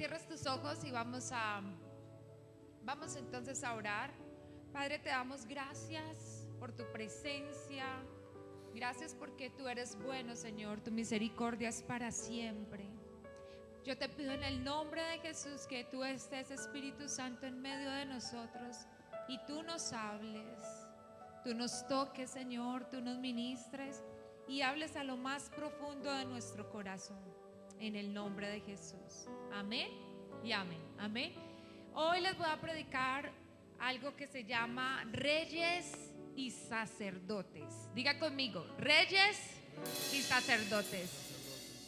cierres tus ojos y vamos entonces a orar. Padre, te damos gracias por tu presencia. Gracias porque tú eres bueno, Señor. Tu misericordia es para siempre. Yo te pido en el nombre de Jesús que tú estés, Espíritu Santo, en medio de nosotros y tú nos hables, tú nos toques, Señor, tú nos ministres y hables a lo más profundo de nuestro corazón, en el nombre de Jesús. Amén y amén. Amén. Hoy les voy a predicar algo que se llama Reyes y Sacerdotes. Diga conmigo, Reyes y Sacerdotes.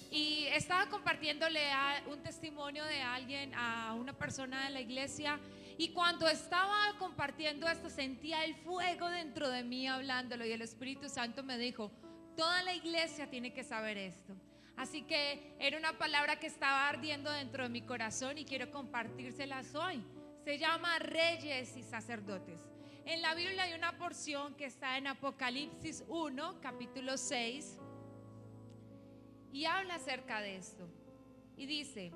Y estaba compartiéndole un testimonio de alguien a una persona de la iglesia, y cuando estaba compartiendo esto sentía el fuego dentro de mí hablándolo, y el Espíritu Santo me dijo: toda la iglesia tiene que saber esto. Así que era una palabra que estaba ardiendo dentro de mi corazón y quiero compartírselas hoy. Se llama Reyes y Sacerdotes. En la Biblia hay una porción que está en Apocalipsis 1, capítulo 6, y habla acerca de esto. Y dice: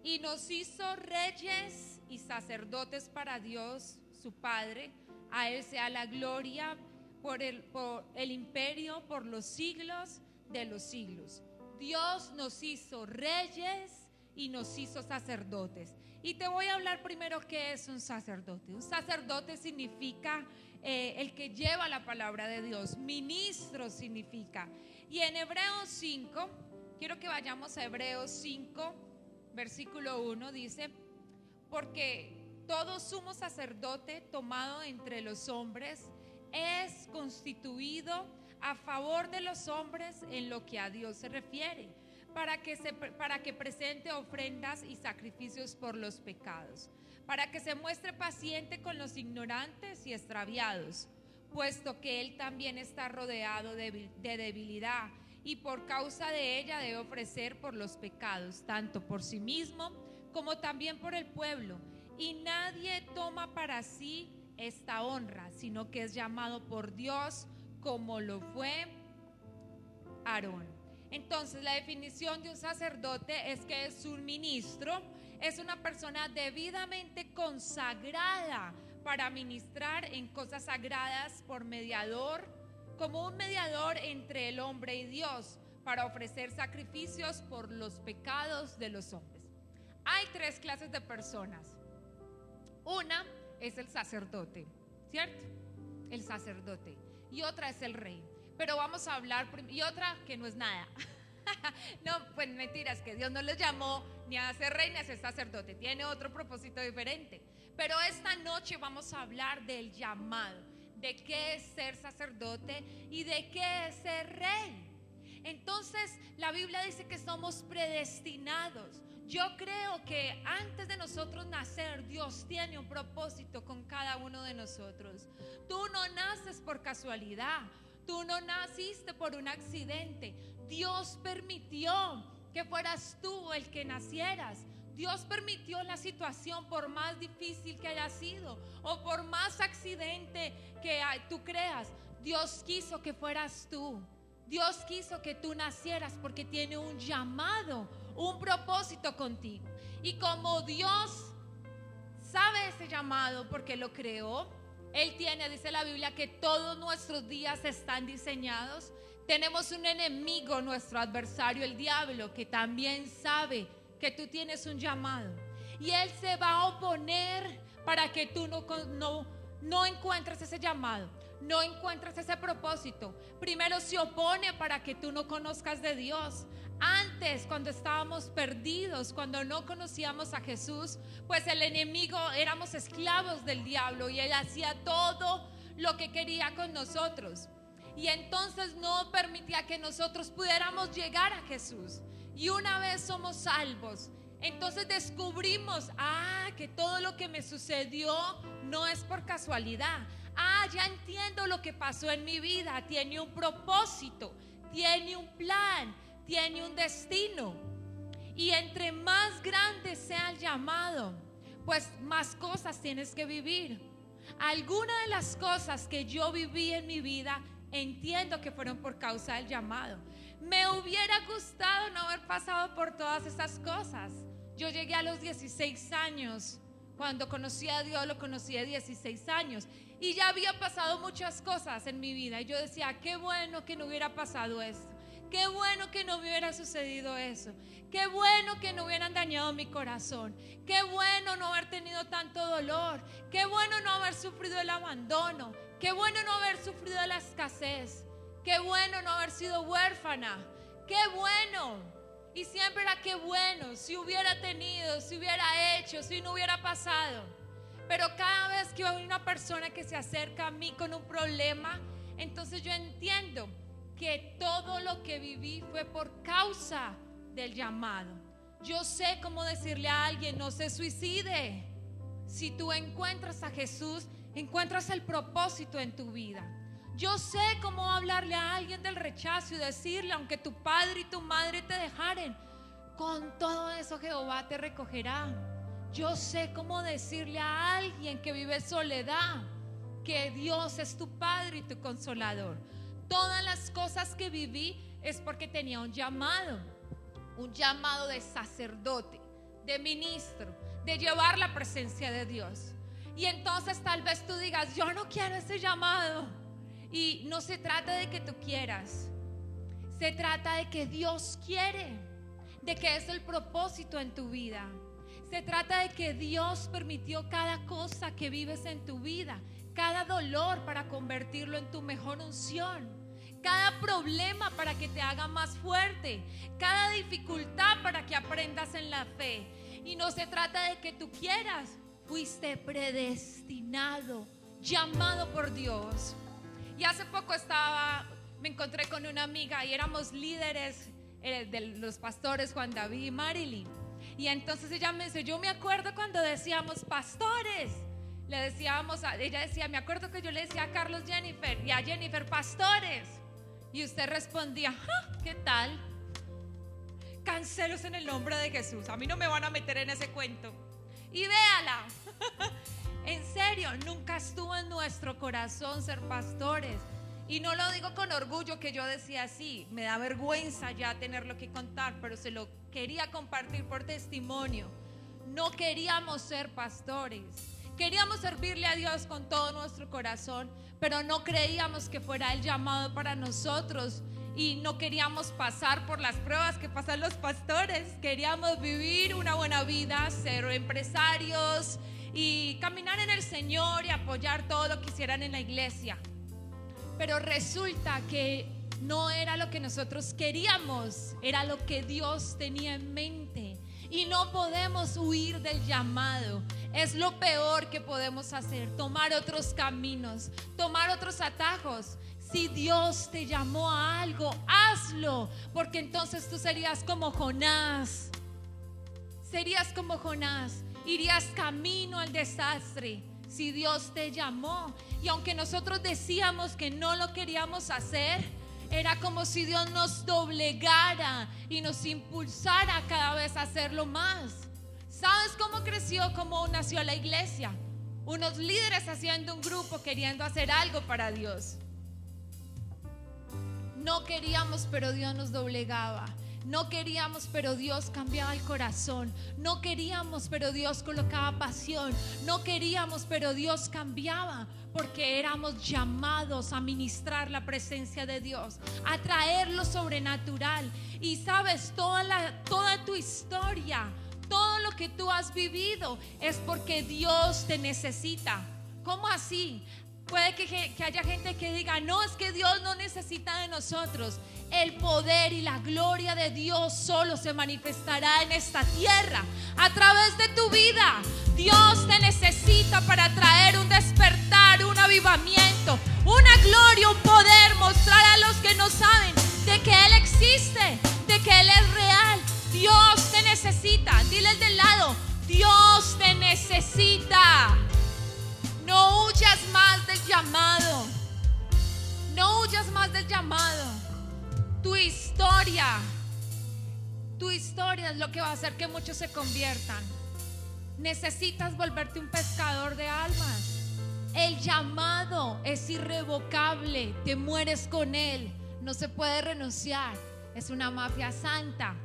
y nos hizo reyes y sacerdotes para Dios su Padre. A Él sea la gloria por el imperio por los siglos de los siglos. Dios nos hizo reyes y nos hizo sacerdotes. Y te voy a hablar primero qué es un sacerdote. Un sacerdote significa el que lleva la palabra de Dios. Ministro significa. Y en Hebreos 5, quiero que vayamos a Hebreos 5, versículo 1, dice: porque todo sumo sacerdote tomado entre los hombres es constituido a favor de los hombres en lo que a Dios se refiere, para que presente ofrendas y sacrificios por los pecados, para que se muestre paciente con los ignorantes y extraviados, puesto que Él también está rodeado de debilidad, y por causa de ella debe ofrecer por los pecados, tanto por sí mismo como también por el pueblo. Y nadie toma para sí esta honra, sino que es llamado por Dios, como lo fue Aarón. Entonces, la definición de un sacerdote es que es un ministro, es una persona debidamente consagrada para ministrar en cosas sagradas por mediador, como un mediador entre el hombre y Dios, para ofrecer sacrificios por los pecados de los hombres. Hay tres clases de personas. Una es el sacerdote, ¿cierto? El sacerdote. Y otra es el rey. Pero vamos a hablar, y otra que no es nada. No, pues mentiras, que Dios no les llamó ni a ser rey ni a ser sacerdote. Tiene otro propósito diferente. Pero esta noche vamos a hablar del llamado, de qué es ser sacerdote y de qué es ser rey. Entonces, la Biblia dice que somos predestinados. Yo creo que antes de nosotros nacer, Dios tiene un propósito con cada uno de nosotros. Tú no naces por casualidad, tú no naciste por un accidente. Dios permitió que fueras tú el que nacieras. Dios permitió la situación, por más difícil que haya sido o por más accidente que tú creas. Dios quiso que fueras tú. Dios quiso que tú nacieras porque tiene un llamado, un propósito contigo. Y como Dios sabe ese llamado porque lo creó, Él tiene, dice la Biblia, que todos nuestros días están diseñados. Tenemos un enemigo, nuestro adversario, el diablo, que también sabe que tú tienes un llamado. Y Él se va a oponer para que tú no encuentres ese llamado, no encuentres ese propósito. Primero se opone para que tú no conozcas de Dios. Antes, cuando estábamos perdidos, cuando no conocíamos a Jesús, pues el enemigo, éramos esclavos del diablo y él hacía todo lo que quería con nosotros. Y entonces no permitía que nosotros pudiéramos llegar a Jesús. Y una vez somos salvos, entonces descubrimos, que todo lo que me sucedió no es por casualidad. Ya entiendo lo que pasó en mi vida. Tiene un propósito, tiene un plan, tiene un destino. Y entre más grande sea el llamado, pues más cosas tienes que vivir. Algunas de las cosas que yo viví en mi vida, entiendo que fueron por causa del llamado. Me hubiera gustado no haber pasado por todas esas cosas. Yo llegué a los 16 años. Cuando conocí a Dios, lo conocí de 16 años. Y ya había pasado muchas cosas en mi vida. Y yo decía, qué bueno que no hubiera pasado esto. Qué bueno que no me hubiera sucedido eso. Qué bueno que no hubieran dañado mi corazón. Qué bueno no haber tenido tanto dolor. Qué bueno no haber sufrido el abandono. Qué bueno no haber sufrido la escasez. Qué bueno no haber sido huérfana. Qué bueno. Y siempre era qué bueno. Si hubiera tenido, si hubiera hecho, si no hubiera pasado. Pero cada vez que hay una persona que se acerca a mí con un problema, entonces yo entiendo que todo lo que viví fue por causa del llamado. Yo sé cómo decirle a alguien, no se suicide. Si tú encuentras a Jesús, encuentras el propósito en tu vida. Yo sé cómo hablarle a alguien del rechazo y decirle, aunque tu padre y tu madre te dejaren, con todo eso Jehová te recogerá. Yo sé cómo decirle a alguien que vive soledad, que Dios es tu padre y tu consolador. Todas las cosas que viví es porque tenía un llamado de sacerdote, de ministro, de llevar la presencia de Dios. Y entonces tal vez tú digas, yo no quiero ese llamado. Y no se trata de que tú quieras, se trata de que Dios quiere, de que es el propósito en tu vida. Se trata de que Dios permitió cada cosa que vives en tu vida, cada dolor para convertirlo en tu mejor unción, cada problema para que te haga más fuerte, cada dificultad para que aprendas en la fe. Y no se trata de que tú quieras, fuiste predestinado, llamado por Dios. Y hace poco me encontré con una amiga y éramos líderes de los pastores Juan David y Marilyn. Y entonces ella me dice, yo me acuerdo cuando decíamos pastores. Ella decía, me acuerdo que yo le decía a Carlos Jennifer y a Jennifer pastores. Y usted respondía, ¿qué tal? Cancelos en el nombre de Jesús. A mí no me van a meter en ese cuento. Y véala. En serio, nunca estuvo en nuestro corazón ser pastores. Y no lo digo con orgullo que yo decía así. Me da vergüenza ya tenerlo que contar, pero se lo quería compartir por testimonio. No queríamos ser pastores. Queríamos servirle a Dios con todo nuestro corazón, pero no creíamos que fuera el llamado para nosotros. Y no queríamos pasar por las pruebas que pasan los pastores. Queríamos vivir una buena vida, ser empresarios y caminar en el Señor y apoyar todo lo que hicieran en la iglesia. Pero resulta que no era lo que nosotros queríamos, era lo que Dios tenía en mente. Y no podemos huir del llamado. Es lo peor que podemos hacer, tomar otros caminos, tomar otros atajos. Si Dios te llamó a algo, hazlo, porque entonces tú serías como Jonás. Serías como Jonás, irías camino al desastre. Si Dios te llamó, y aunque nosotros decíamos que no lo queríamos hacer, era como si Dios nos doblegara y nos impulsara cada vez a hacerlo más. ¿Sabes cómo creció, cómo nació la iglesia? Unos líderes haciendo un grupo, queriendo hacer algo para Dios. No queríamos, pero Dios nos doblegaba. No queríamos, pero Dios cambiaba el corazón. No queríamos, pero Dios colocaba pasión. No queríamos, pero Dios cambiaba, porque éramos llamados a ministrar la presencia de Dios, a traer lo sobrenatural. Y sabes, toda tu historia, todo lo que tú has vivido es porque Dios te necesita. ¿Cómo así? Puede que haya gente que diga, no, es que Dios no necesita de nosotros. El poder y la gloria de Dios solo se manifestará en esta tierra a través de tu vida. Dios te necesita para traer un despertar, un avivamiento, una gloria, un poder, mostrar a los que no saben de que Él existe, de que Él es real. Dios te necesita. Dile al del lado, Dios te necesita. No huyas más del llamado. No huyas más del llamado. Tu historia es lo que va a hacer que muchos se conviertan. Necesitas volverte un pescador de almas. El llamado es irrevocable. Te mueres con él. No se puede renunciar. Es una mafia santa.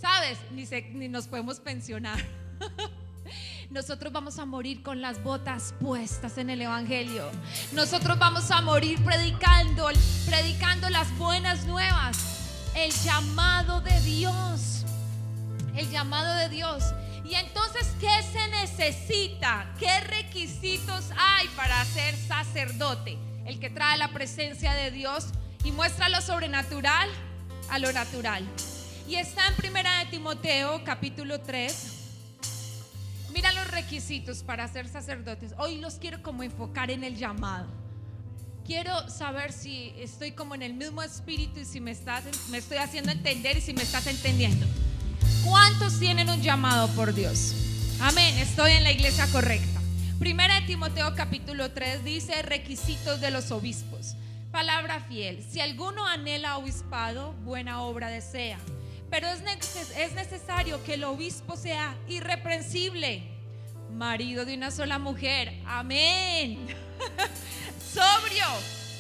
¿Sabes? Ni nos podemos pensionar. Nosotros vamos a morir con las botas puestas en el evangelio. Nosotros vamos a morir predicando las buenas nuevas. El llamado de Dios. El llamado de Dios. Y entonces, ¿qué se necesita? ¿Qué requisitos hay para ser sacerdote? El que trae la presencia de Dios y muestra lo sobrenatural a lo natural. Y está en 1 de Timoteo capítulo 3. Mira los requisitos para ser sacerdotes. Hoy los quiero como enfocar en el llamado. Quiero saber si estoy como en el mismo espíritu y si me estoy haciendo entender y si me estás entendiendo. ¿Cuántos tienen un llamado por Dios? Amén, estoy en la iglesia correcta. 1 de Timoteo capítulo 3 dice requisitos de los obispos. Palabra fiel. Si alguno anhela obispado, buena obra desea. Pero es necesario que el obispo sea irreprensible, marido de una sola mujer. Amén. Sobrio,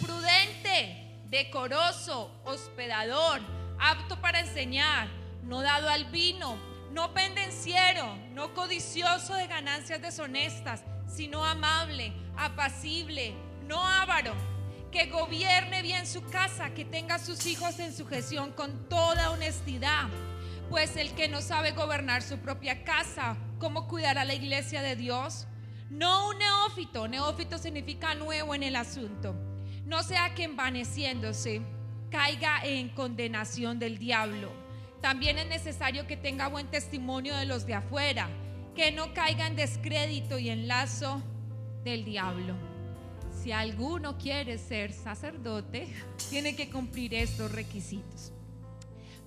prudente, decoroso, hospedador, apto para enseñar, no dado al vino, no pendenciero, no codicioso de ganancias deshonestas, sino amable, apacible, no avaro, que gobierne bien su casa, que tenga a sus hijos en sujeción con toda honestidad. Pues el que no sabe gobernar su propia casa, ¿cómo cuidará la iglesia de Dios? No un neófito. Neófito significa nuevo en el asunto. No sea que envaneciéndose caiga en condenación del diablo. También es necesario que tenga buen testimonio de los de afuera, que no caiga en descrédito y en lazo del diablo. Si alguno quiere ser sacerdote, tiene que cumplir estos requisitos.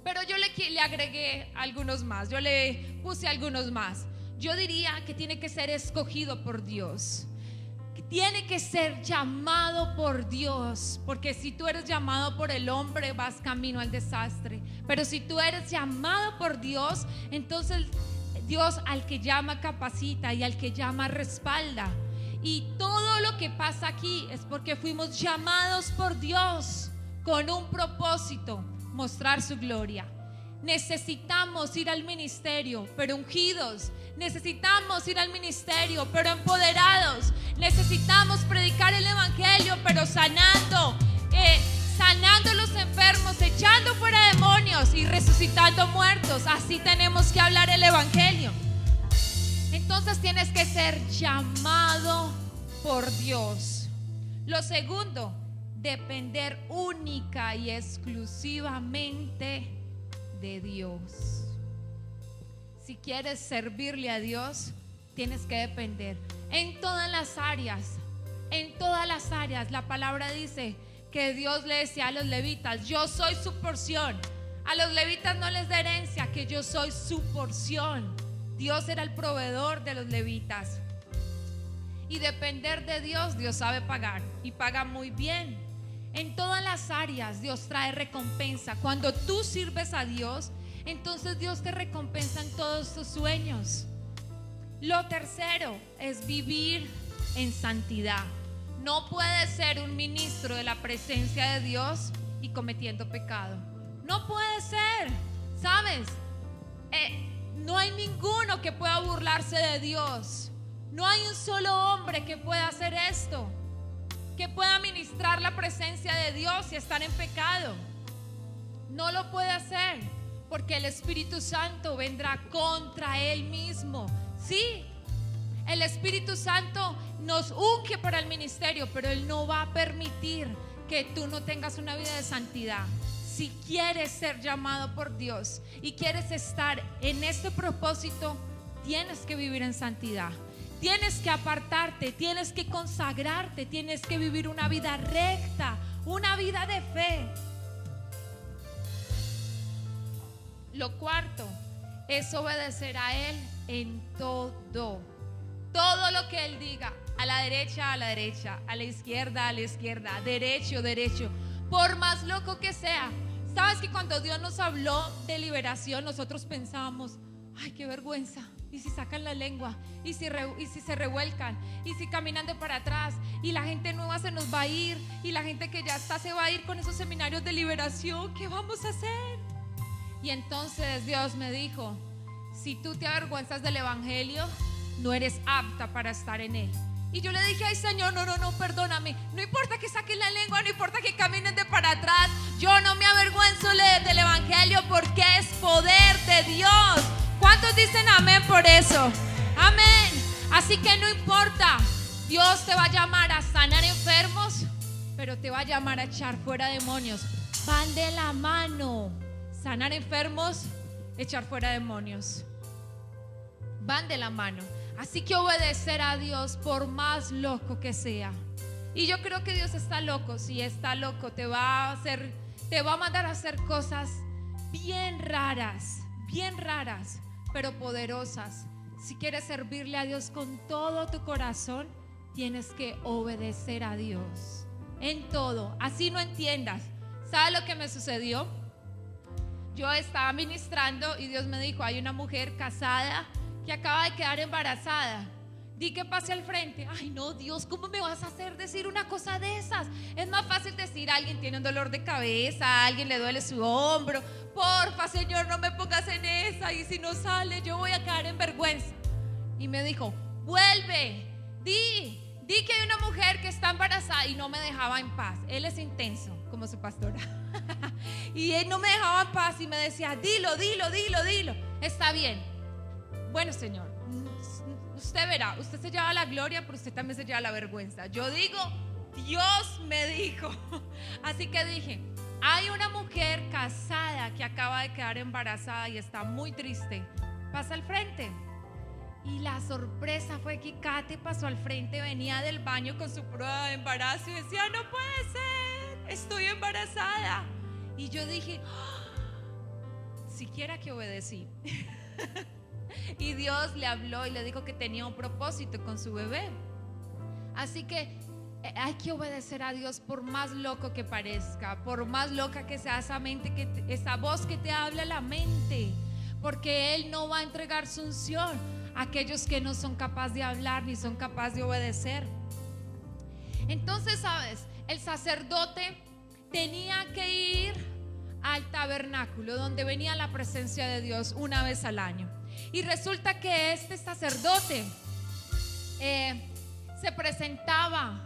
Pero yo le agregué algunos más, yo le puse algunos más. Yo diría que tiene que ser escogido por Dios, que tiene que ser llamado por Dios, porque si tú eres llamado por el hombre, vas camino al desastre. Pero si tú eres llamado por Dios, entonces Dios al que llama capacita y al que llama respalda. Y todo lo que pasa aquí es porque fuimos llamados por Dios con un propósito: mostrar su gloria. Necesitamos ir al ministerio, pero ungidos. Necesitamos ir al ministerio, pero empoderados. Necesitamos predicar el evangelio, pero sanando a los enfermos, echando fuera demonios y resucitando muertos. Así tenemos que hablar el evangelio. Entonces tienes que ser llamado por Dios. Lo segundo, depender única y exclusivamente de Dios. Si quieres servirle a Dios, tienes que depender en todas las áreas. En todas las áreas. La palabra dice que Dios le decía a los levitas: yo soy su porción. A los levitas no les da herencia, que yo soy su porción. Dios era el proveedor de los levitas. Y depender de Dios, Dios sabe pagar y paga muy bien. En todas las áreas Dios trae recompensa. Cuando tú sirves a Dios, entonces Dios te recompensa en todos tus sueños. Lo tercero es vivir en santidad. No puedes ser un ministro de la presencia de Dios y cometiendo pecado. No puede ser, ¿sabes? No hay ninguno que pueda burlarse de Dios. No hay un solo hombre que pueda hacer esto, que pueda ministrar la presencia de Dios y estar en pecado. No lo puede hacer, porque el Espíritu Santo vendrá contra él mismo. Sí, el Espíritu Santo nos unge para el ministerio, pero Él no va a permitir que tú no tengas una vida de santidad. Si quieres ser llamado por Dios y quieres estar en este propósito, tienes que vivir en santidad. Tienes que apartarte, tienes que consagrarte, tienes que vivir una vida recta, una vida de fe. Lo cuarto es obedecer a Él en todo. Todo lo que Él diga, a la derecha, a la izquierda, derecho, derecho. Por más loco que sea. Sabes que cuando Dios nos habló de liberación, nosotros pensábamos: ay, qué vergüenza. Y si sacan la lengua, y si se revuelcan, y si caminan de para atrás, y la gente nueva se nos va a ir, y la gente que ya está se va a ir con esos seminarios de liberación. ¿Qué vamos a hacer? Y entonces Dios me dijo: si tú te avergüenzas del evangelio, no eres apta para estar en él. Y yo le dije: ay, Señor, no, perdóname. No importa que saquen la lengua, no importa que caminen de para atrás, yo no me avergüenzo del evangelio, porque es poder de Dios. ¿Cuántos dicen amén por eso? Amén. Así que no importa, Dios te va a llamar a sanar enfermos, pero te va a llamar a echar fuera demonios. Van de la mano. Sanar enfermos, echar fuera demonios. Van de la mano. Así que obedecer a Dios, por más loco que sea. Y yo creo que Dios está loco. Si está loco, te va a mandar a hacer cosas bien raras, pero poderosas. Si quieres servirle a Dios con todo tu corazón, tienes que obedecer a Dios en todo. Así no entiendas. ¿Sabes lo que me sucedió? Yo estaba ministrando y Dios me dijo: hay una mujer casada que acaba de quedar embarazada. Di que pase al frente. Ay, no, Dios, ¿cómo me vas a hacer decir una cosa de esas? Es más fácil decir: alguien tiene un dolor de cabeza, a alguien le duele su hombro. Porfa, Señor, no me pongas en esa. Y si no sale, yo voy a quedar en vergüenza. Y me dijo: vuelve, di que hay una mujer que está embarazada. Y no me dejaba en paz. Él es intenso, como su pastora. Y él no me dejaba en paz y me decía: dilo. Está bien. Bueno, Señor, usted verá, usted se lleva la gloria, pero usted también se lleva la vergüenza. Yo digo: Dios me dijo. Así que dije: hay una mujer casada que acaba de quedar embarazada y está muy triste. Pasa al frente. Y la sorpresa fue que Kate pasó al frente, venía del baño con su prueba de embarazo y decía: no puede ser, estoy embarazada. Y yo dije: siquiera que obedecí. Y Dios le habló y le dijo que tenía un propósito con su bebé. Así que hay que obedecer a Dios, por más loco que parezca, por más loca que sea esa mente, esa voz que te habla la mente, porque Él no va a entregar su unción a aquellos que no son capaces de hablar ni son capaces de obedecer. Entonces, ¿sabes? El sacerdote tenía que ir al tabernáculo, donde venía la presencia de Dios una vez al año. Y resulta que este sacerdote se presentaba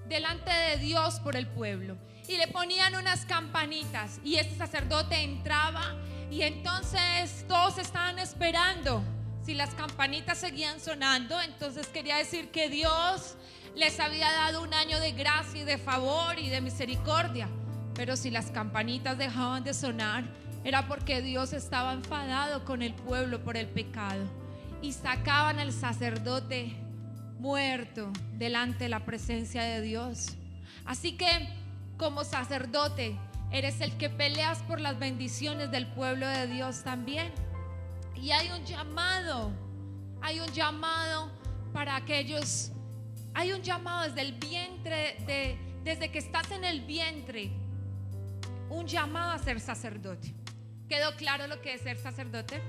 delante de Dios por el pueblo, y le ponían unas campanitas, y este sacerdote entraba, y entonces todos estaban esperando. Si las campanitas seguían sonando, entonces quería decir que Dios les había dado un año de gracia y de favor y de misericordia. Pero si las campanitas dejaban de sonar, era porque Dios estaba enfadado con el pueblo por el pecado, y sacaban al sacerdote muerto delante de la presencia de Dios. Así que, como sacerdote, eres el que peleas por las bendiciones del pueblo de Dios también. Y hay un llamado para aquellos. Hay un llamado desde el vientre, desde que estás en el vientre, un llamado a ser sacerdote. ¿Quedó claro lo que es ser sacerdote?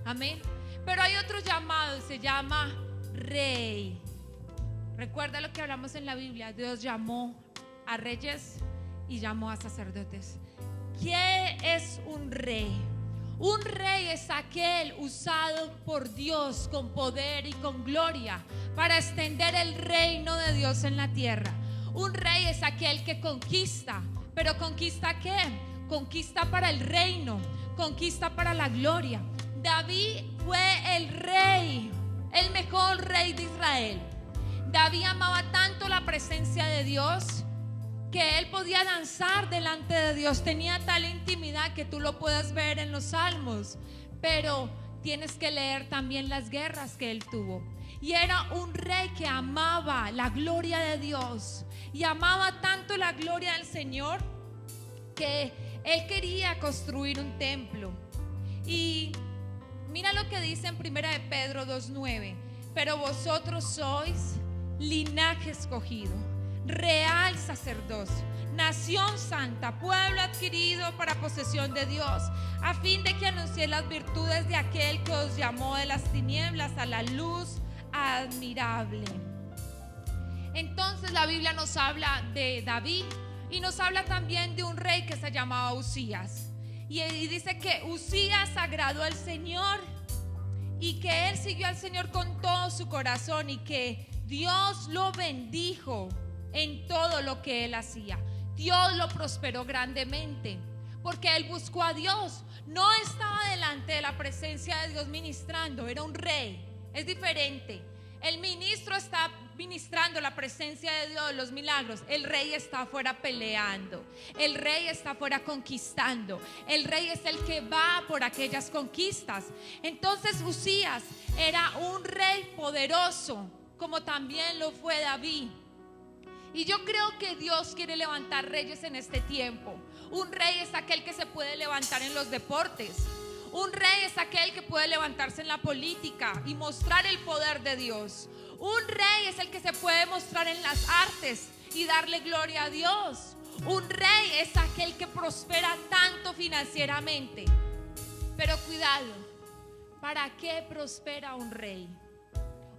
Amén. Pero hay otro llamado y se llama rey. Recuerda lo que hablamos en la Biblia: Dios llamó a reyes y llamó a sacerdotes. ¿Qué es un rey? Un rey es aquel usado por Dios con poder y con gloria para extender el reino de Dios en la tierra. Un rey es aquel que conquista. ¿Pero conquista qué? Conquista para el reino, conquista para la gloria. David fue el rey, el mejor rey de Israel. David amaba tanto la presencia de Dios que él podía danzar delante de Dios. Tenía tal intimidad que tú lo puedes ver en los salmos. Pero tienes que leer también las guerras que él tuvo. Y era un rey que amaba la gloria de Dios, y amaba tanto la gloria del Señor que él quería construir un templo. Y mira lo que dice en 1 de Pedro 2:9: pero vosotros sois linaje escogido, real sacerdocio, nación santa, pueblo adquirido para posesión de Dios, a fin de que anunciéis las virtudes de aquel que os llamó de las tinieblas a la luz admirable. Entonces la Biblia nos habla de David, y nos habla también de un rey que se llamaba Usías. Y dice que Uzías agradó al Señor y que él siguió al Señor con todo su corazón y que Dios lo bendijo en todo lo que él hacía. Dios lo prosperó grandemente porque él buscó a Dios. No estaba delante de la presencia de Dios ministrando, era un rey, es diferente. El ministro está ministrando la presencia de Dios, los milagros. El rey está afuera peleando. El rey está afuera conquistando. El rey es el que va por aquellas conquistas. Entonces Uzías era un rey poderoso, como también lo fue David. Y yo creo que Dios quiere levantar reyes en este tiempo. Un rey es aquel que se puede levantar en los deportes. Un rey es aquel que puede levantarse en la política y mostrar el poder de Dios. Un rey es el que se puede mostrar en las artes y darle gloria a Dios. Un rey es aquel que prospera tanto financieramente. Pero cuidado, ¿para qué prospera un rey?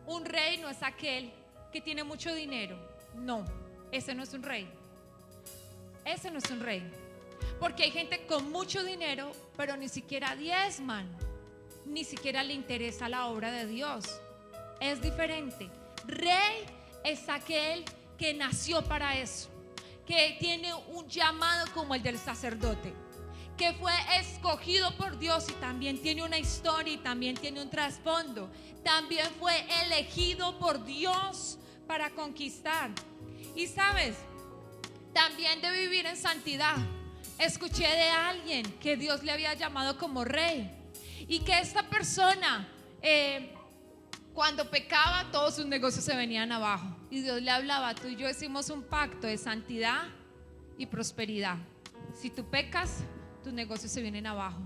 Un rey no es aquel que tiene mucho dinero. No, ese no es un rey. Ese no es un rey. Porque hay gente con mucho dinero, pero ni siquiera diezman, ni siquiera le interesa la obra de Dios. Es diferente. Rey es aquel que nació para eso, que tiene un llamado como el del sacerdote, que fue escogido por Dios y también tiene una historia y también tiene un trasfondo. También fue elegido por Dios para conquistar. Y sabes, también de vivir en santidad. Escuché de alguien que Dios le había llamado como rey y que esta persona cuando pecaba todos sus negocios se venían abajo y Dios le hablaba: tú y yo hicimos un pacto de santidad y prosperidad. Si tú pecas, tus negocios se vienen abajo.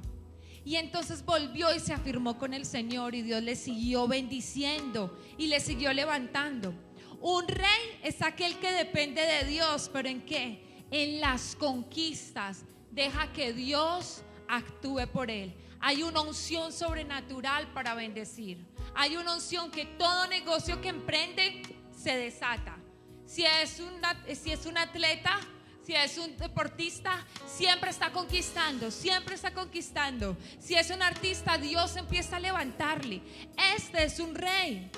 Y entonces volvió y se afirmó con el Señor y Dios le siguió bendiciendo y le siguió levantando. Un rey es aquel que depende de Dios, pero ¿en qué? En las conquistas, deja que Dios actúe por él. Hay una unción sobrenatural para bendecir. Hay una unción que todo negocio que emprende se desata. Si es un atleta, si es un deportista, siempre está conquistando, siempre está conquistando. Si es un artista, Dios empieza a levantarle. Este es un rey.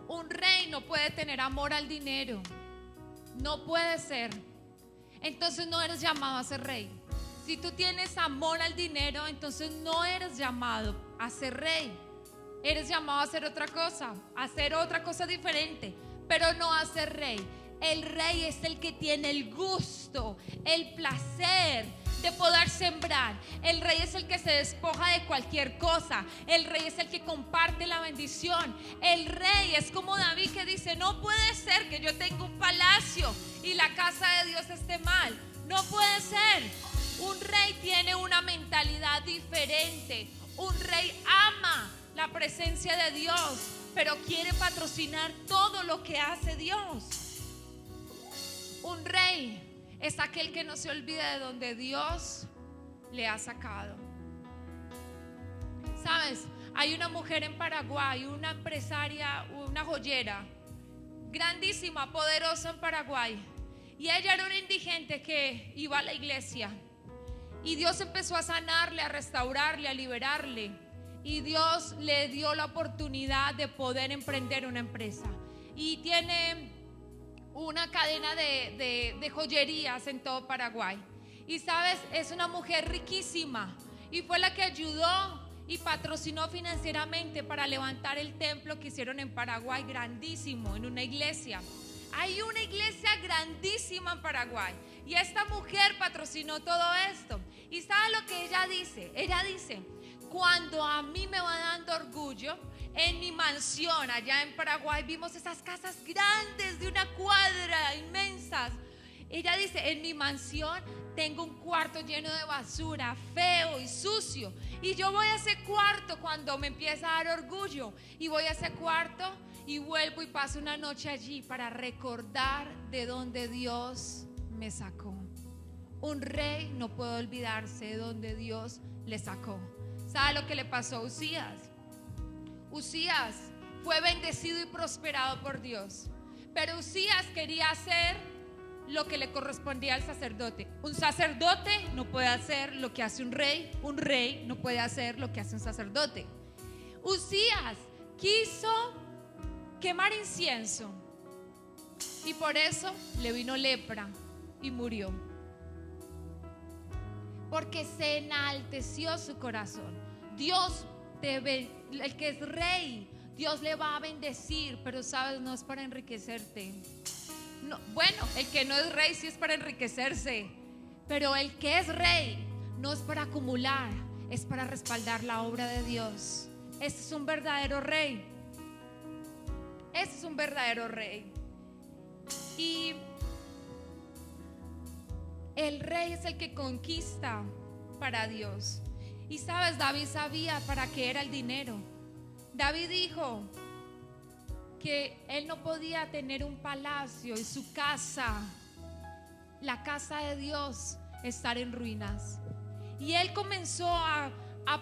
Un rey no puede tener amor al dinero. No puede ser. Entonces no eres llamado a ser rey. Si tú tienes amor al dinero, entonces no eres llamado a ser rey. Eres llamado a hacer otra cosa diferente, pero no a ser rey. El rey es el que tiene el gusto, el placer de poder sembrar. El rey es el que se despoja de cualquier cosa. El rey es el que comparte la bendición. El rey es como David, que dice: no puede ser que yo tenga un palacio y la casa de Dios esté mal. No puede ser. Un rey tiene una mentalidad diferente. Un rey ama la presencia de Dios, pero quiere patrocinar todo lo que hace Dios. Un rey es aquel que no se olvida de donde Dios le ha sacado. ¿Sabes? Hay una mujer en Paraguay, una empresaria, una joyera grandísima, poderosa en Paraguay. Y ella era una indigente que iba a la iglesia. Y Dios empezó a sanarle, a restaurarle, a liberarle. Y Dios le dio la oportunidad de poder emprender una empresa. Y tiene una cadena de joyerías en todo Paraguay. Y sabes, es una mujer riquísima y fue la que ayudó y patrocinó financieramente para levantar el templo que hicieron en Paraguay, grandísimo, en una iglesia. Hay una iglesia grandísima en Paraguay y esta mujer patrocinó todo esto. ¿Y sabe lo que ella dice? Ella dice: cuando a mí me va dando orgullo, en mi mansión allá en Paraguay vimos esas casas grandes de una cuadra, inmensas. Ella dice: en mi mansión tengo un cuarto lleno de basura, feo y sucio. Y yo voy a ese cuarto cuando me empieza a dar orgullo. Y voy a ese cuarto y vuelvo y paso una noche allí para recordar de donde Dios me sacó. Un rey no puede olvidarse de donde Dios le sacó. ¿Sabe lo que le pasó a Uzías? Uzías fue bendecido y prosperado por Dios, pero Uzías quería ser lo que le correspondía al sacerdote. Un sacerdote no puede hacer lo que hace un rey no puede hacer lo que hace un sacerdote. Uzías quiso quemar incienso y por eso le vino lepra y murió, porque se enalteció su corazón. Dios el que es rey, Dios le va a bendecir, pero sabes, no es para enriquecerte. No, bueno, el que no es rey sí es para enriquecerse, pero el que es rey no es para acumular, es para respaldar la obra de Dios. Este es un verdadero rey. Este es un verdadero rey. Y el rey es el que conquista para Dios. Y sabes, David sabía para qué era el dinero. David dijo que él no podía tener un palacio y su casa, la casa de Dios, estar en ruinas. Y él comenzó a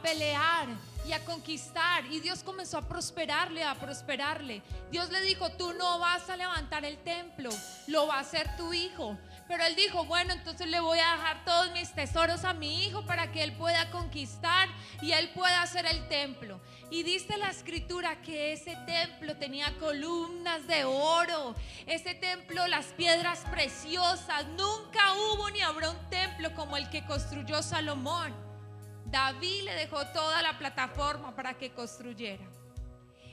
pelear y a conquistar, y Dios comenzó a prosperarle. Dios le dijo: tú no vas a levantar el templo, lo va a hacer tu hijo. Pero él dijo: bueno, entonces le voy a dejar todos mis tesoros a mi hijo para que él pueda conquistar y él pueda hacer el templo. Y dice la escritura que ese templo tenía columnas de oro, ese templo, las piedras preciosas. Nunca hubo ni habrá un templo como el que construyó Salomón. David le dejó toda la plataforma para que construyera.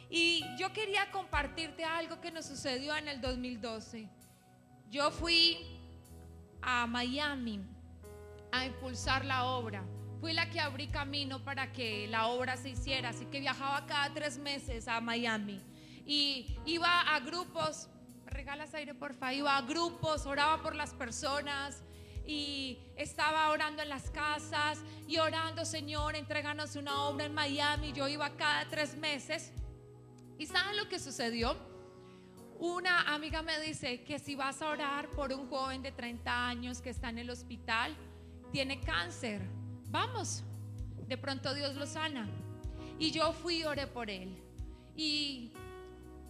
Y yo quería compartirte algo que nos sucedió en el 2012. Yo fui a Miami a impulsar la obra. Fui la que abrí camino para que la obra se hiciera, así que viajaba cada 3 meses a Miami y iba a grupos. ¿Me regalas aire, porfa? Iba a grupos, oraba por las personas y estaba orando en las casas y orando: Señor, entréganos una obra en Miami. Yo iba cada 3 meses. ¿Y saben lo que sucedió? Una amiga me dice que si vas a orar por un joven de 30 años que está en el hospital, tiene cáncer, vamos, de pronto Dios lo sana. Y yo fui y oré por él, y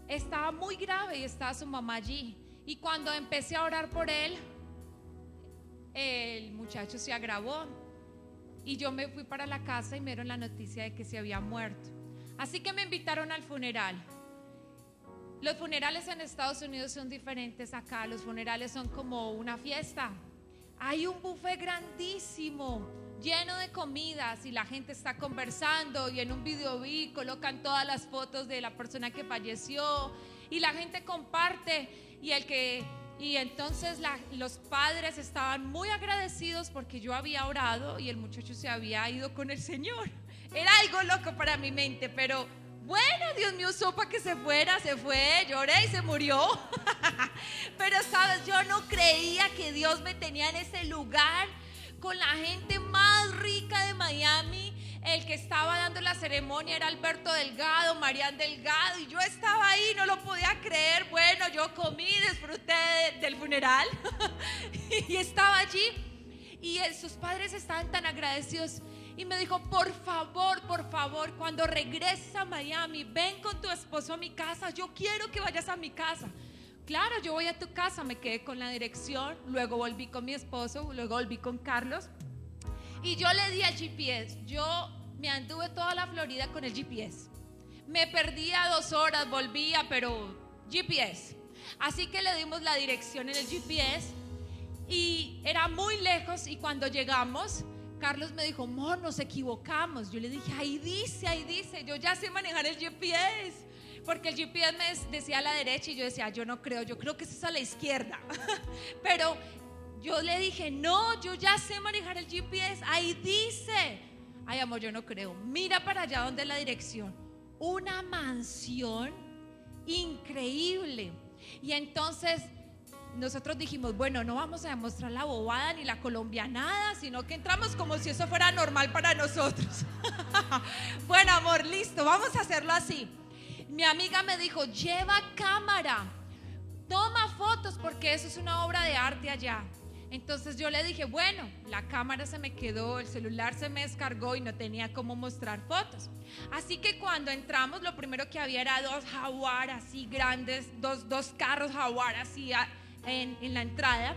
estaba muy grave y estaba su mamá allí. Y cuando empecé a orar por él, el muchacho se agravó y yo me fui para la casa y me dieron la noticia de que se había muerto. Así que me invitaron al funeral. Los funerales en Estados Unidos son diferentes acá. Los funerales son como una fiesta. Hay un buffet grandísimo, lleno de comidas, y la gente está conversando, y en un video colocan todas las fotos de la persona que falleció y la gente comparte. Y entonces los padres estaban muy agradecidos porque yo había orado y el muchacho se había ido con el Señor. Era algo loco para mi mente, pero bueno, Dios me usó para que se fuera, se fue, lloré y se murió. Pero sabes, yo no creía que Dios me tenía en ese lugar con la gente más rica de Miami. El que estaba dando la ceremonia era Alberto Delgado, Marian Delgado, y yo estaba ahí, no lo podía creer. Bueno, yo comí, disfruté del funeral y estaba allí, y sus padres estaban tan agradecidos. Y me dijo: por favor, cuando regreses a Miami, ven con tu esposo a mi casa. Yo quiero que vayas a mi casa. Claro, yo voy a tu casa. Me quedé con la dirección, luego volví con mi esposo, luego volví con Carlos. Y yo le di al GPS. Yo me anduve toda la Florida con el GPS. Me perdía 2 horas, volvía, pero GPS. Así que le dimos la dirección en el GPS y era muy lejos. Y cuando llegamos, Carlos me dijo: Mor, nos equivocamos. Yo le dije: ahí dice, yo ya sé manejar el GPS, porque el GPS me decía a la derecha y yo decía: yo no creo, yo creo que eso es a la izquierda. Pero yo le dije: no, yo ya sé manejar el GPS, ahí dice. Ay, amor, yo no creo. Mira para allá donde es la dirección. Una mansión increíble. Y entonces nosotros dijimos: bueno, no vamos a demostrar la bobada ni la colombianada, sino que entramos como si eso fuera normal para nosotros. Bueno, amor, listo, vamos a hacerlo así. Mi amiga me dijo: lleva cámara, toma fotos, porque eso es una obra de arte allá. Entonces yo le dije: bueno, la cámara se me quedó, el celular se me descargó y no tenía cómo mostrar fotos. Así que cuando entramos, lo primero que había era 2 Jaguar así grandes, dos carros Jaguar así en la entrada.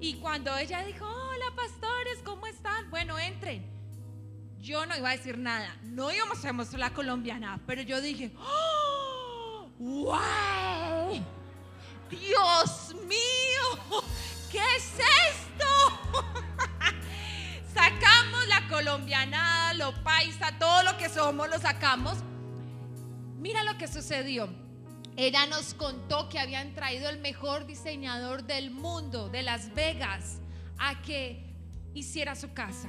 Y cuando ella dijo, hola pastores, ¿cómo están? Bueno, entren. Yo no iba a decir nada, no íbamos a mostrar la colombiana, pero yo dije, ¡oh! ¡Wow! ¡Dios mío! ¿Qué es esto? Sacamos la colombianada, lo paisa, todo lo que somos lo sacamos. Mira lo que sucedió. Ella nos contó que habían traído el mejor diseñador del mundo, de Las Vegas, a que hiciera su casa.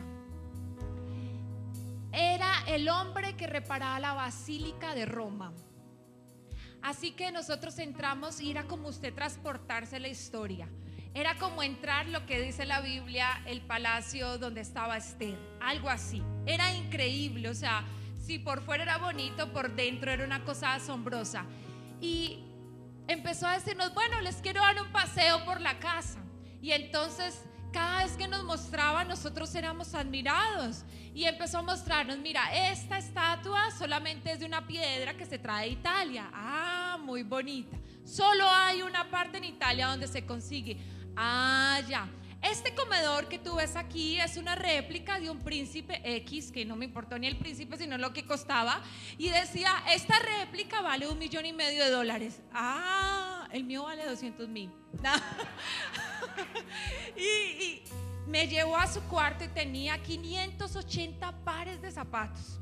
Era el hombre que reparaba la Basílica de Roma. Así que nosotros entramos y era como usted transportarse la historia. Era como entrar, lo que dice la Biblia, el palacio donde estaba Esther, algo así. Era increíble, o sea, si por fuera era bonito, por dentro era una cosa asombrosa. Y empezó a decirnos, bueno, les quiero dar un paseo por la casa. Y entonces cada vez que nos mostraba, nosotros éramos admirados. Y empezó a mostrarnos, mira, esta estatua solamente es de una piedra que se trae de Italia. Ah, muy bonita. Solo hay una parte en Italia donde se consigue. Ah, ya. Este comedor que tú ves aquí es una réplica de un príncipe X, que no me importó ni el príncipe, sino lo que costaba. Y decía, esta réplica vale $1,500,000. Ah, el mío vale 200,000. Y me llevó a su cuarto y tenía 580 pares de zapatos.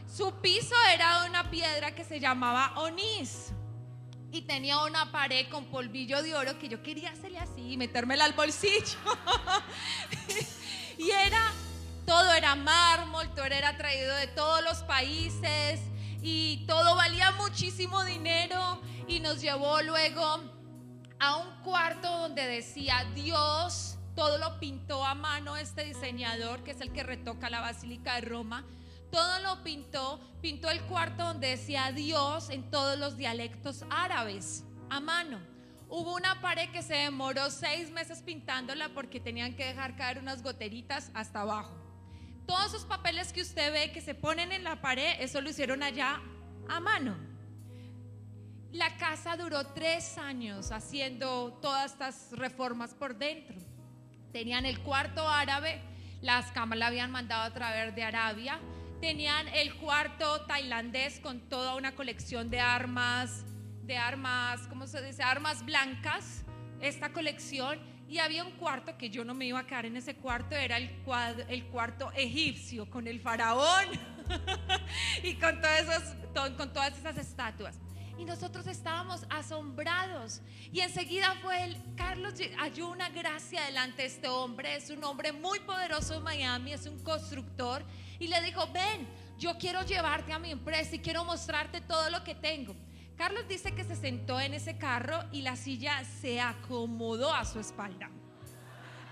Su piso era de una piedra que se llamaba onís. Y tenía una pared con polvillo de oro que yo quería hacerle así y metérmela al bolsillo. Y todo era mármol, todo era traído de todos los países y todo valía muchísimo dinero. Y nos llevó luego a un cuarto donde decía Dios, todo lo pintó a mano este diseñador que es el que retoca la Basílica de Roma. Todo lo pintó el cuarto donde decía Dios en todos los dialectos árabes, a mano. Hubo una pared que se demoró 6 meses pintándola porque tenían que dejar caer unas goteritas hasta abajo. Todos esos papeles que usted ve que se ponen en la pared, eso lo hicieron allá a mano. La casa duró 3 años haciendo todas estas reformas por dentro. Tenían el cuarto árabe, las camas la habían mandado a traer de Arabia. Tenían el cuarto tailandés con toda una colección de armas, ¿cómo se dice? Armas blancas, esta colección. Y había un cuarto que yo no me iba a quedar en ese cuarto, era el cuarto egipcio con el faraón y con todas esas estatuas. Y nosotros estábamos asombrados. Y enseguida Carlos halló una gracia delante de este hombre. Es un hombre muy poderoso en Miami, es un constructor. Y le dijo, ven, yo quiero llevarte a mi empresa y quiero mostrarte todo lo que tengo. Carlos dice que se sentó en ese carro y la silla se acomodó a su espalda.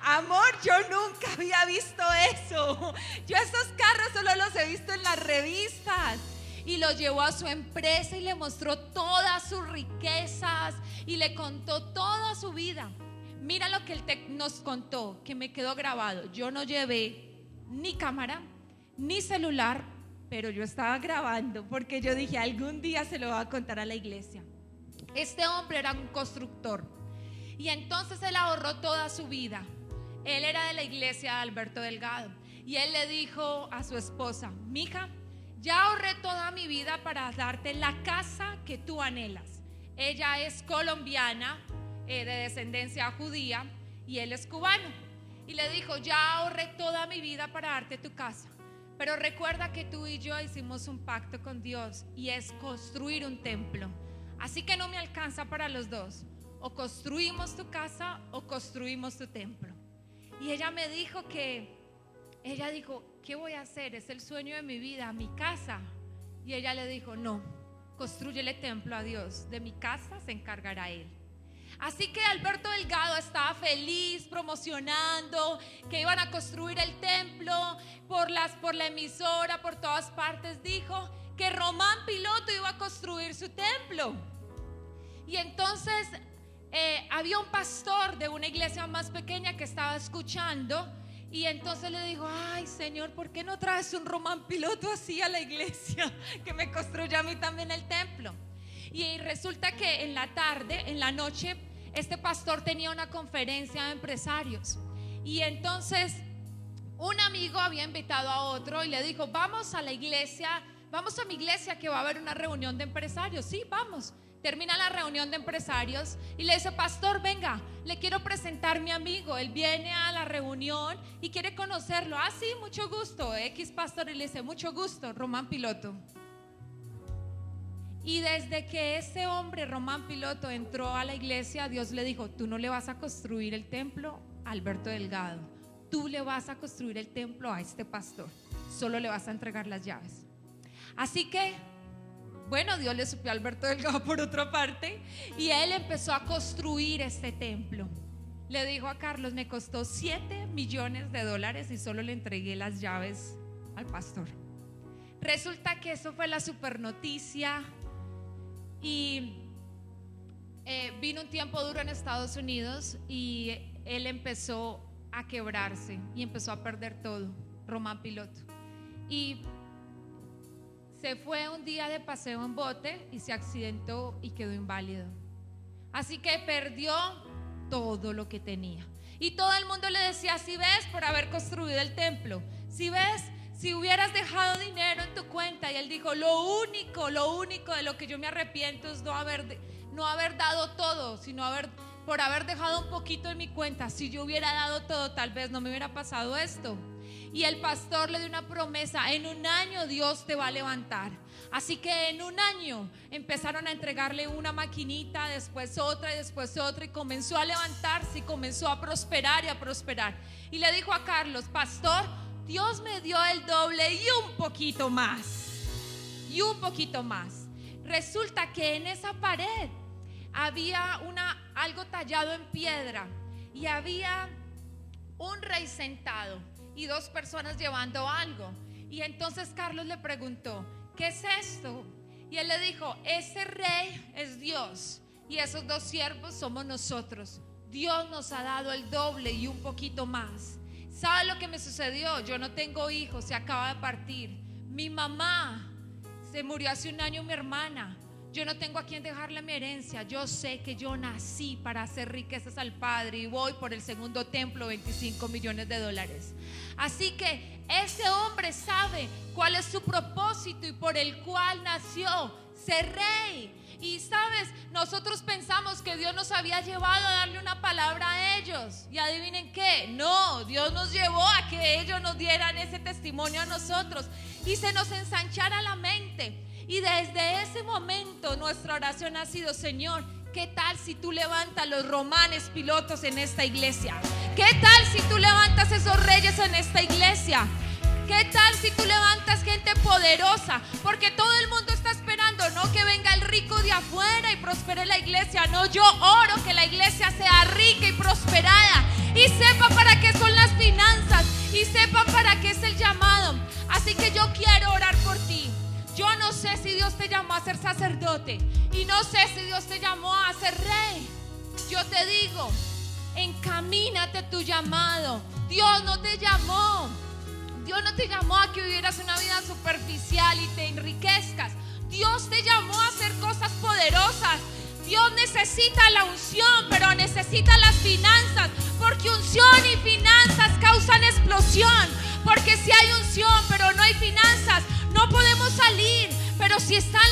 Amor, yo nunca había visto eso. Yo esos carros solo los he visto en las revistas. Y lo llevó a su empresa y le mostró todas sus riquezas y le contó toda su vida. Mira lo que él nos contó, que me quedó grabado. Yo no llevé ni cámara ni celular, pero yo estaba grabando porque yo dije, algún día se lo voy a contar a la iglesia. Este hombre era un constructor y entonces él ahorró toda su vida. Él era de la iglesia de Alberto Delgado y él le dijo a su esposa, mija, ya ahorré toda mi vida para darte la casa que tú anhelas. Ella es colombiana, de descendencia judía, y él es cubano. Y le dijo, ya ahorré toda mi vida para darte tu casa, pero recuerda que tú y yo hicimos un pacto con Dios y es construir un templo. Así que no me alcanza para los dos. O construimos tu casa o construimos tu templo. Y ella me dijo ella dijo, ¿qué voy a hacer? Es el sueño de mi vida, mi casa. Y ella le dijo, no, constrúyele templo a Dios, de mi casa se encargará Él. Así que Alberto Delgado estaba feliz promocionando que iban a construir el templo por la emisora, por todas partes. Dijo que Román Piloto iba a construir su templo. Y entonces había un pastor de una iglesia más pequeña que estaba escuchando. Y entonces le dijo, ay Señor, ¿por qué no traes un Román Piloto así a la iglesia? Que me construya a mí también el templo. Y resulta que en la noche, este pastor tenía una conferencia de empresarios. Y entonces un amigo había invitado a otro y le dijo: vamos a la iglesia, vamos a mi iglesia que va a haber una reunión de empresarios. Sí, vamos. Termina la reunión de empresarios y le dice: pastor, venga, le quiero presentar a mi amigo. Él viene a la reunión y quiere conocerlo. Ah, sí, mucho gusto, X pastor. Y le dice: mucho gusto, Román Piloto. Y desde que ese hombre, Román Piloto, entró a la iglesia, Dios le dijo: tú no le vas a construir el templo a Alberto Delgado, tú le vas a construir el templo a este pastor, solo le vas a entregar las llaves. Así que, bueno, Dios le suplió a Alberto Delgado por otra parte, y él empezó a construir este templo. Le dijo a Carlos: me costó $7 millones y solo le entregué las llaves al pastor. Resulta que eso fue la super noticia. Y vino un tiempo duro en Estados Unidos y él empezó a quebrarse y empezó a perder todo, Román Piloto. Y se fue un día de paseo en bote y se accidentó y quedó inválido. Así que perdió todo lo que tenía. Y todo el mundo le decía: si ves, por haber construido el templo, si ves, si hubieras dejado dinero en tu cuenta. Y él dijo: lo único de lo que yo me arrepiento es no haber dado todo, sino por haber dejado un poquito en mi cuenta. Si yo hubiera dado todo, tal vez no me hubiera pasado esto. Y el pastor le dio una promesa: en un año Dios te va a levantar. Así que en un año empezaron a entregarle una maquinita, después otra y después otra, y comenzó a levantarse y comenzó a prosperar y a prosperar. Y le dijo a Carlos: pastor, Dios me dio el doble y un poquito más. Y un poquito más. Resulta que en esa pared había algo tallado en piedra y había un rey sentado y dos personas llevando algo. Y entonces Carlos le preguntó: ¿qué es esto? Y él le dijo: ese rey es Dios y esos dos siervos somos nosotros. Dios nos ha dado el doble y un poquito más. ¿Sabe lo que me sucedió? Yo no tengo hijos, se acaba de partir. Mi mamá se murió hace un año, mi hermana. Yo no tengo a quien dejarle mi herencia. Yo sé que yo nací para hacer riquezas al Padre y voy por el segundo templo, $25 millones. Así que ese hombre sabe cuál es su propósito y por el cual nació: ser rey. Y sabes, nosotros pensamos que Dios nos había llevado a darle una palabra a ellos. Y adivinen qué, no, Dios nos llevó a que ellos nos dieran ese testimonio a nosotros y se nos ensanchara la mente. Y desde ese momento nuestra oración ha sido: Señor, ¿qué tal si tú levantas los Romanes Pilotos en esta iglesia? ¿Qué tal si tú levantas esos reyes en esta iglesia? ¿Qué tal si tú levantas gente poderosa? Porque todo el mundo está esperando, no que venga el rico de afuera y prospere la iglesia. No, yo oro que la iglesia sea rica y prosperada y sepa para qué son las finanzas y sepa para qué es el llamado. Así que yo quiero orar por ti. Yo no sé si Dios te llamó a ser sacerdote y no sé si Dios te llamó a ser rey. Yo te digo, encamínate tu llamado. Dios no te llamó a que vivieras una vida superficial y te enriquezcas. Dios te llamó a hacer cosas poderosas. Dios necesita la unción, pero necesita las finanzas, porque unción y finanzas causan explosión. Porque si hay unción pero no hay finanzas, no podemos salir. Pero si están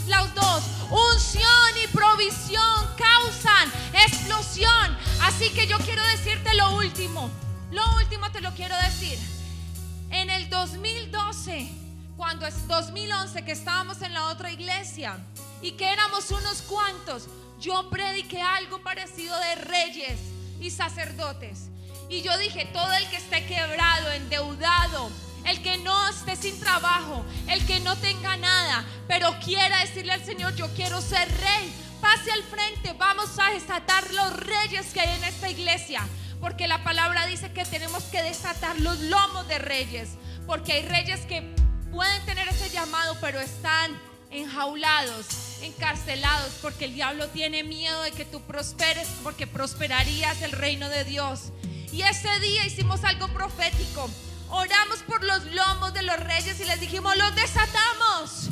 los dos, unción y provisión, causan explosión. Así que yo quiero decirte lo último te lo quiero decir. En el 2012, cuando es 2011, que estábamos en la otra iglesia y que éramos unos cuantos, yo prediqué algo parecido de reyes y sacerdotes. Y yo dije: todo el que esté quebrado, endeudado, el que no esté sin trabajo, el que no tenga nada, pero quiera decirle al Señor: yo quiero ser rey, pase al frente. Vamos a desatar los reyes que hay en esta iglesia, porque la palabra dice que tenemos que desatar los lomos de reyes, porque hay reyes que pueden tener ese llamado, pero están enjaulados, encarcelados, porque el diablo tiene miedo de que tú prosperes, porque prosperarías el reino de Dios. Y ese día hicimos algo profético. Oramos por los lomos de los reyes y les dijimos: los desatamos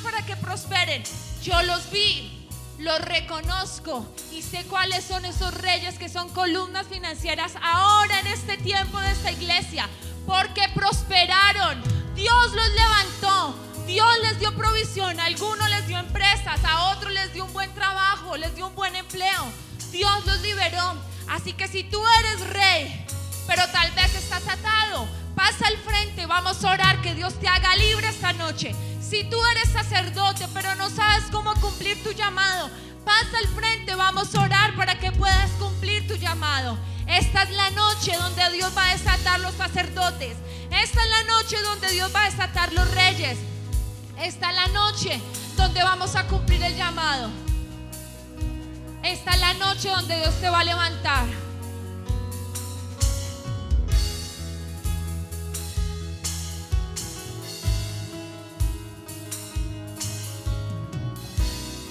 para que prosperen. Yo los vi Los reconozco y sé cuáles son esos reyes que son columnas financieras ahora en este tiempo de esta iglesia, porque prosperaron. Dios los levantó, Dios les dio provisión, a algunos les dio empresas, a otros les dio un buen trabajo, les dio un buen empleo. Dios los liberó. Así que si tú eres rey, pero tal vez estás atado, pasa al frente, vamos a orar que Dios te haga libre esta noche. Si tú eres sacerdote pero no sabes cómo cumplir tu llamado, pasa al frente, vamos a orar para que puedas cumplir tu llamado. Esta es la noche donde Dios va a desatar los sacerdotes. Esta es la noche donde Dios va a desatar los reyes. Esta es la noche donde vamos a cumplir el llamado. Esta es la noche donde Dios te va a levantar.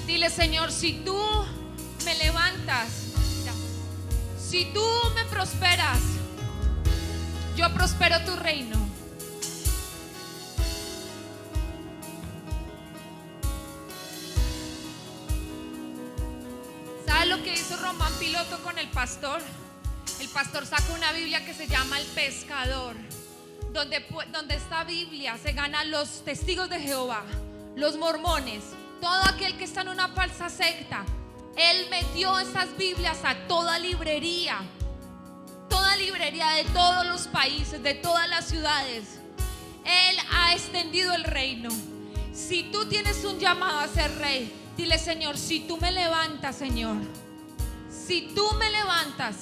Dile: Señor, si tú me levantas, si tú me prosperas, yo prospero tu reino. ¿Sabes lo que hizo Román Piloto con el pastor? El pastor sacó una Biblia que se llama El Pescador, donde esta Biblia se gana los testigos de Jehová, los mormones, todo aquel que está en una falsa secta. Él metió esas Biblias a toda librería de todos los países, de todas las ciudades. Él ha extendido el reino. Si tú tienes un llamado a ser rey, dile: Señor, si tú me levantas, Señor, si tú me levantas,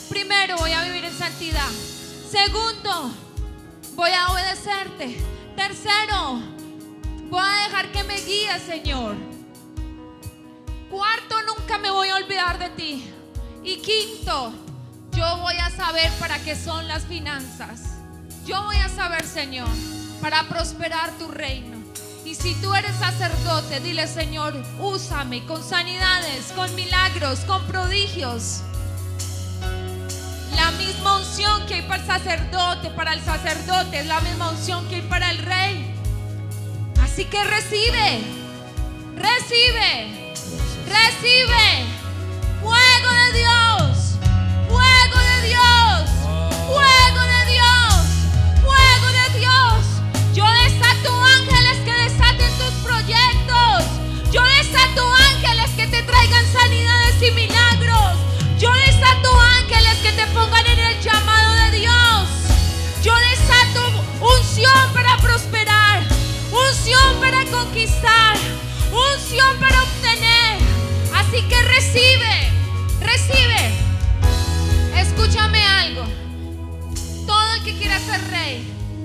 primero voy a vivir en santidad. Segundo, voy a obedecerte. Tercero, voy a dejar que me guíes, Señor. Cuarto, nunca me voy a olvidar de ti. Y quinto, yo voy a saber para qué son las finanzas. Yo voy a saber, Señor, para prosperar tu reino. Y si tú eres sacerdote, dile: Señor, úsame con sanidades, con milagros, con prodigios. La misma unción que hay para el sacerdote es la misma unción que hay para el rey. Así que recibe fuego de Dios, fuego de Dios, fuego de Dios, fuego de Dios. Yo desato ángeles que desaten tus proyectos. Yo desato ángeles que te traigan sanidades y milagros. Yo desato ángeles que te pongan en el llamado de Dios. Yo desato unción para prosperar, unción para conquistar, unción para obtener. Así que recibe. Escúchame algo. Todo el que quiera ser rey,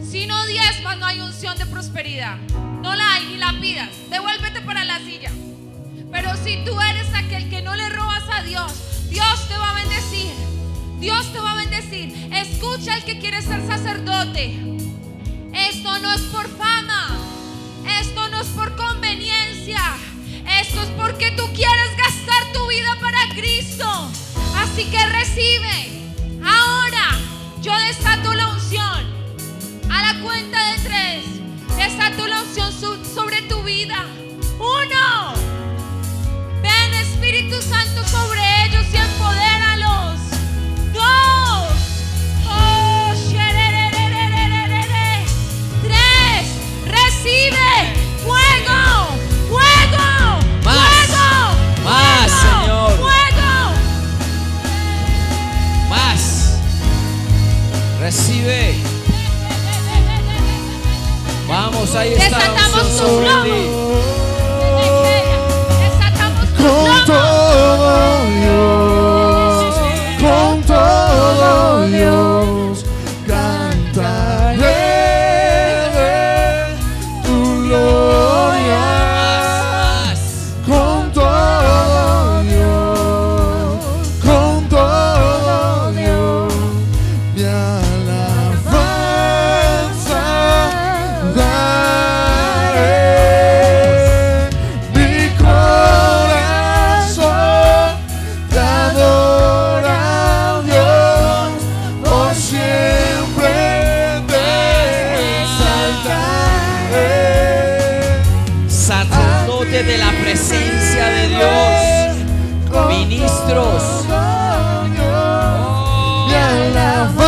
si no diezmas, no hay unción de prosperidad. No la hay, ni la pidas. Devuélvete para la silla. Pero si tú eres aquel que no le robas a Dios, Dios te va a bendecir. Dios te va a bendecir. Escucha el que quiere ser sacerdote. Esto no es por fama. Esto no es por conveniencia. Esto es porque tú quieres gastar tu vida para Cristo. Así que recibe. Ahora yo desato la unción. A la cuenta de 3, desato la unción sobre tu vida. 1. Ven, Espíritu Santo, sobre ellos y empodéralos. 2. Oh, 3. Recibe fuego. Más, Señor. Más. Recibe. Vamos, ahí está la unción sobre ti. presencia de Dios. Ministros. Mi alabanza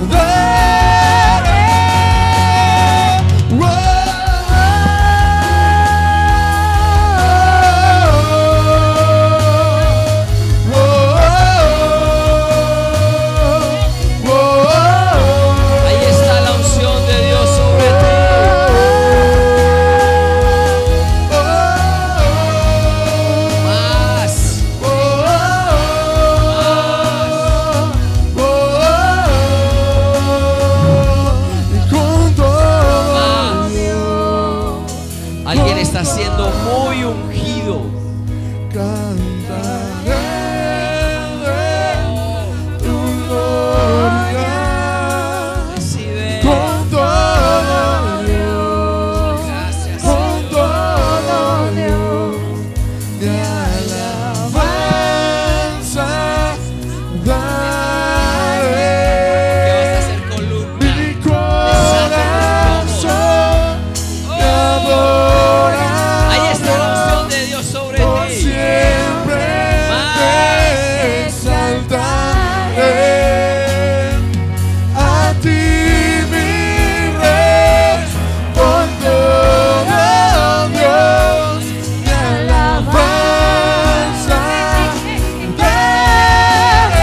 daré. Ahí está la unción de Dios sobre ti. Más. Alguien está siendo muy ungido. Cantaré tu gloria Recibe. con todo Dios, Gracias. con todo Dios. Mi alabanza daré. ¿Qué vas a hacer, columna? Mi corazón te adora. Ahí está la unción de Dios sobre Por ti. siempre te exaltaré. A ti, mi Rey, con todo Dios, mi alabanza daré.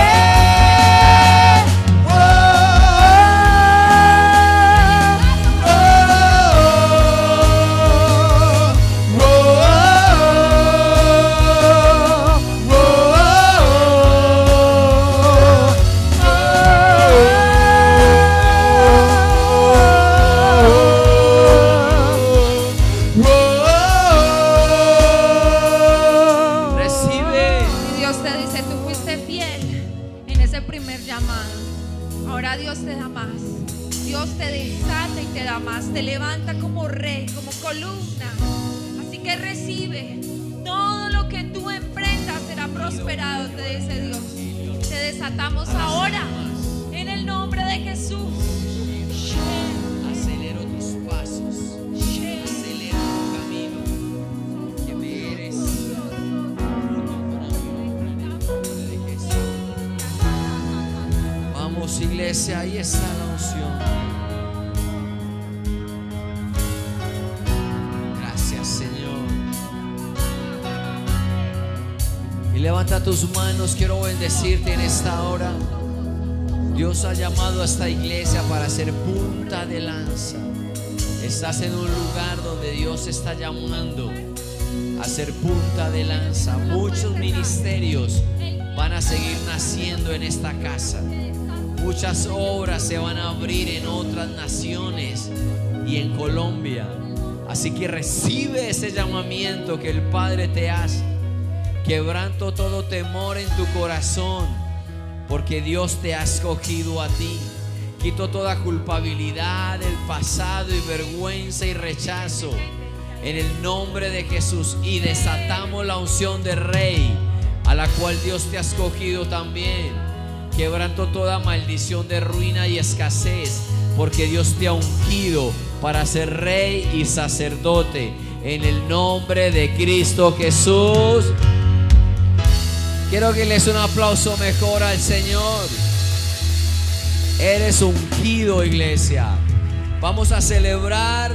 Recibe. Y Dios te dice, tú fuiste fiel en ese primer llamado. Ahora Dios te da más. Dios te desata y te da más. Te levanta como rey, como columna. Así que recibe. Todo lo que tú emprendas será prosperado, te dice Dios. Te desatamos ahora en el nombre de Jesús. Acelero tus pasos. Acelero tu camino. Que me eres de Jesús. Vamos, iglesia, ahí está la unción. Gracias, Señor. Y levanta tus manos, quiero bendecirte en esta hora. Dios ha llamado a esta iglesia para ser punta de lanza. Estás en un lugar donde Dios está llamando a ser punta de lanza. Muchos ministerios van a seguir naciendo en esta casa. Muchas obras se van a abrir en otras naciones y en Colombia. Así que recibe ese llamamiento que el Padre te hace. Quebranto todo temor en tu corazón, porque Dios te ha escogido a ti. Quito toda culpabilidad del pasado y vergüenza y rechazo en el nombre de Jesús, y desatamos la unción de Rey a la cual Dios te ha escogido también. Quebranto toda maldición de ruina y escasez, porque Dios te ha ungido para ser rey y sacerdote en el nombre de Cristo Jesús. Quiero que les un aplauso mejor al Señor. Eres ungido, iglesia. Vamos a celebrar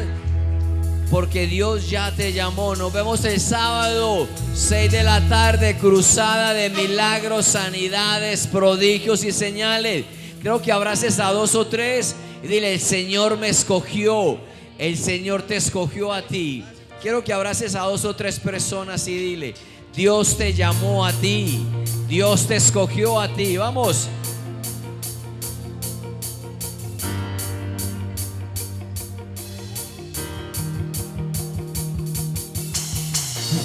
porque Dios ya te llamó. Nos vemos el sábado 6 de la tarde, cruzada de milagros, sanidades, prodigios y señales. Creo que abraces a 2 o 3 y dile: el Señor me escogió. El Señor te escogió a ti. Quiero que abraces a 2 o 3 personas y dile: Dios te llamó a ti. Dios te escogió a ti. Vamos.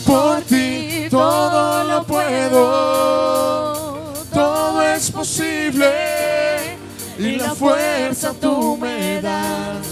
Por ti todo lo puedo, todo es posible, y la fuerza tú me das.